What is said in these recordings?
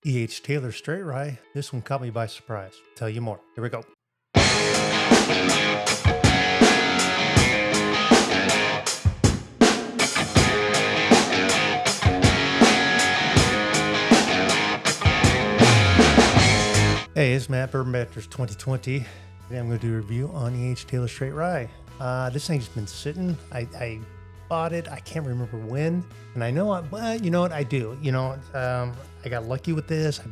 E.H. Taylor Straight Rye. This one caught me by surprise. Tell you more. Here we go. Hey, it's Matt Bourbon Baptist 2020. Today I'm going to do a review on E.H. Taylor Straight Rye. This thing's been sitting. I bought it. I can't remember when. And I know, well, you know what? I do. I got lucky with this. I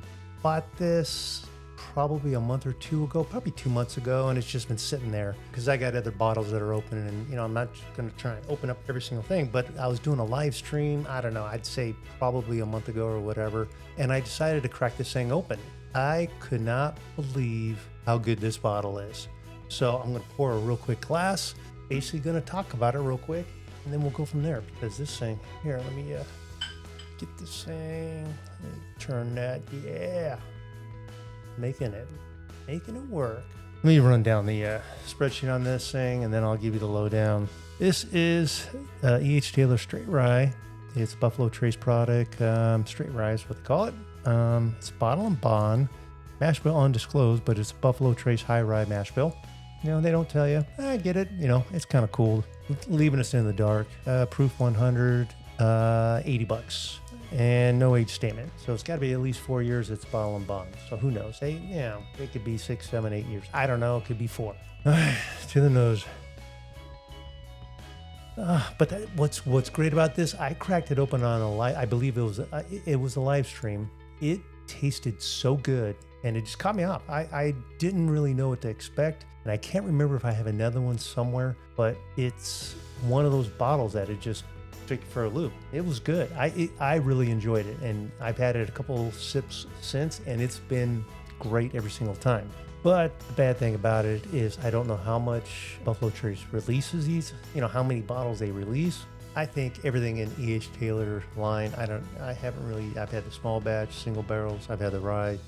bought this probably a month or two ago, probably 2 months ago. And it's just been sitting there because I got other bottles that are open. And, I'm not going to try and open up every single thing. But I was doing a live stream, I don't know, I'd say probably a month ago or whatever. And I decided to crack this thing open. I could not believe how good this bottle is. So I'm going to pour a real quick glass, basically going to talk about it real quick, and then we'll go from there because this thing, here, let me get this thing, turn that, yeah, making it work. Let me run down the spreadsheet on this thing, and then I'll give you the lowdown. This is E.H. Taylor Straight Rye. It's a Buffalo Trace product. Straight Rye is what they call it. It's bottle and bond, mash bill undisclosed, but it's Buffalo Trace High Rye mash bill. They don't tell you. I get it. It's kind of cool, leaving us in the dark. Proof 100, $80, and no age statement. So it's got to be at least 4 years. It's bottle and bond. So who knows? It could be 6, 7, 8 years. I don't know. It could be 4. To the nose. But what's great about this? I cracked it open on a live. I believe it was a live stream. It tasted so good, and it just caught me off. I didn't really know what to expect, and I can't remember if I have another one somewhere. But it's one of those bottles that it just took you for a loop. It was good. I really enjoyed it, and I've had it a couple sips since, and it's been great every single time. But the bad thing about it is I don't know how much Buffalo Trace releases these, how many bottles they release. I think everything in E.H. Taylor line, I've had the small batch, single barrels, I've had the rye.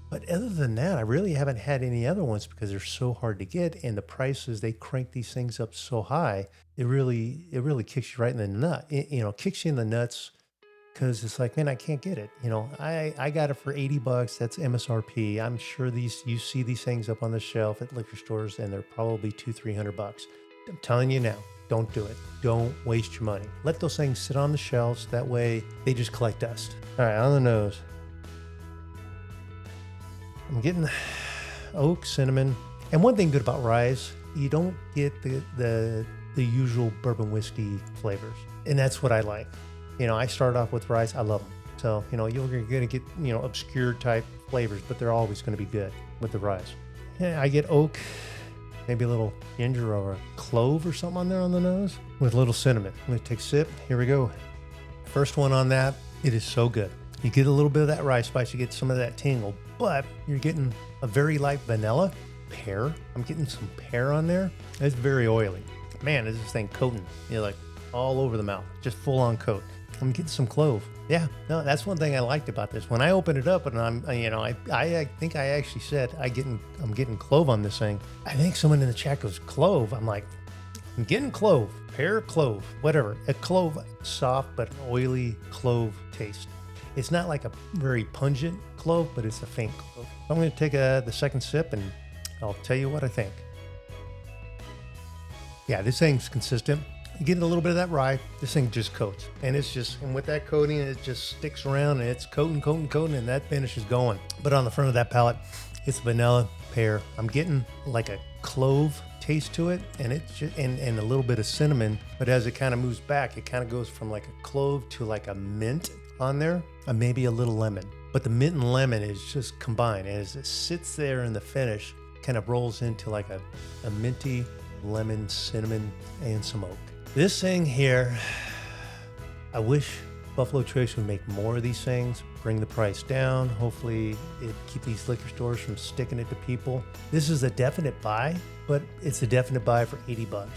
But other than that, I really haven't had any other ones because they're so hard to get, and the prices, they crank these things up so high, it really kicks you right in the nut. Kicks you in the nuts. Because it's like, man, I can't get it. I got it for $80. That's MSRP. I'm sure you see these things up on the shelf at liquor stores, and they're probably $200-300. I'm telling you now, don't do it. Don't waste your money. Let those things sit on the shelves. That way, they just collect dust. All right, on the nose. I'm getting oak, cinnamon, and one thing good about rye, you don't get the usual bourbon whiskey flavors, and that's what I like. I started off with rice. I love them. So, you're going to get, obscure type flavors, but they're always going to be good with the rice. Yeah, I get oak, maybe a little ginger or a clove or something on there on the nose with a little cinnamon. I'm going to take a sip. Here we go. First one on that. It is so good. You get a little bit of that rice spice. You get some of that tingle, but you're getting a very light vanilla pear. I'm getting some pear on there. It's very oily. Man, is this thing coating? Like all over the mouth, just full on coat. I'm getting some clove. Yeah, no, that's one thing I liked about this. When I opened it up, and I think I actually said I'm getting clove on this thing. I think someone in the chat goes clove. I'm like, I'm getting clove, pear, clove, whatever. A clove, soft but oily clove taste. It's not like a very pungent clove, but it's a faint clove. I'm going to take the second sip, and I'll tell you what I think. Yeah, this thing's consistent. You get a little bit of that rye, this thing just coats. And with that coating, it just sticks around, and it's coating, and that finish is going. But on the front of that palate, it's vanilla, pear. I'm getting like a clove taste to it, and it's just, and a little bit of cinnamon. But as it kind of moves back, it kind of goes from like a clove to like a mint on there, and maybe a little lemon. But the mint and lemon is just combined. And as it sits there in the finish, kind of rolls into like a minty lemon, cinnamon, and some oak. This thing here, I wish Buffalo Trace would make more of these things, bring the price down. Hopefully it keep these liquor stores from sticking it to people. This is a definite buy, but it's a definite buy for $80.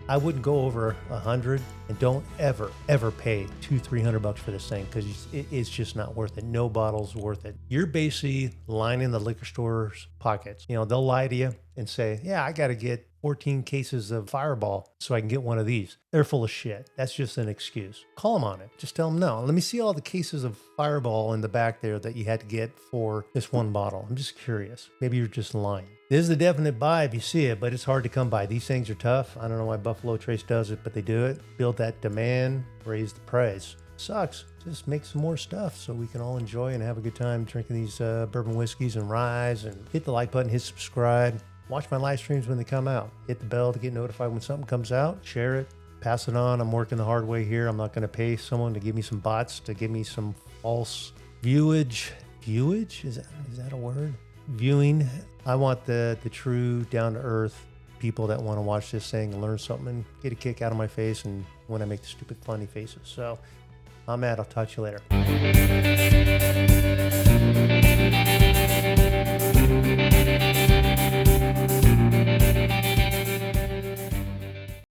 I wouldn't go over 100. And don't ever pay $200-300 for this thing, because it's just not worth it. No bottle's worth it. You're basically lining the liquor store's pockets. You know, they'll lie to you and say, yeah, I got to get 14 cases of Fireball so I can get one of these. They're full of shit. That's just an excuse. Call them on it. Just tell them, no, let me see all the cases of Fireball in the back there that you had to get for this one bottle. I'm just curious. Maybe you're just lying. This is a definite buy if you see it, but it's hard to come by. These things are tough. I don't know why Buffalo Trace does it, but they do it. Build that demand, raise the price. Sucks. Just make some more stuff so we can all enjoy and have a good time drinking these bourbon whiskeys and ryes. And hit the like button, hit subscribe. Watch my live streams when they come out. Hit the bell to get notified when something comes out. Share it. Pass it on. I'm working the hard way here. I'm not going to pay someone to give me some bots to give me some false viewage. Viewage? Is that a word? Viewing. I want the true, down-to-earth people that want to watch this thing and learn something and get a kick out of my face and when I make the stupid funny faces. So I'm Matt. I'll talk to you later.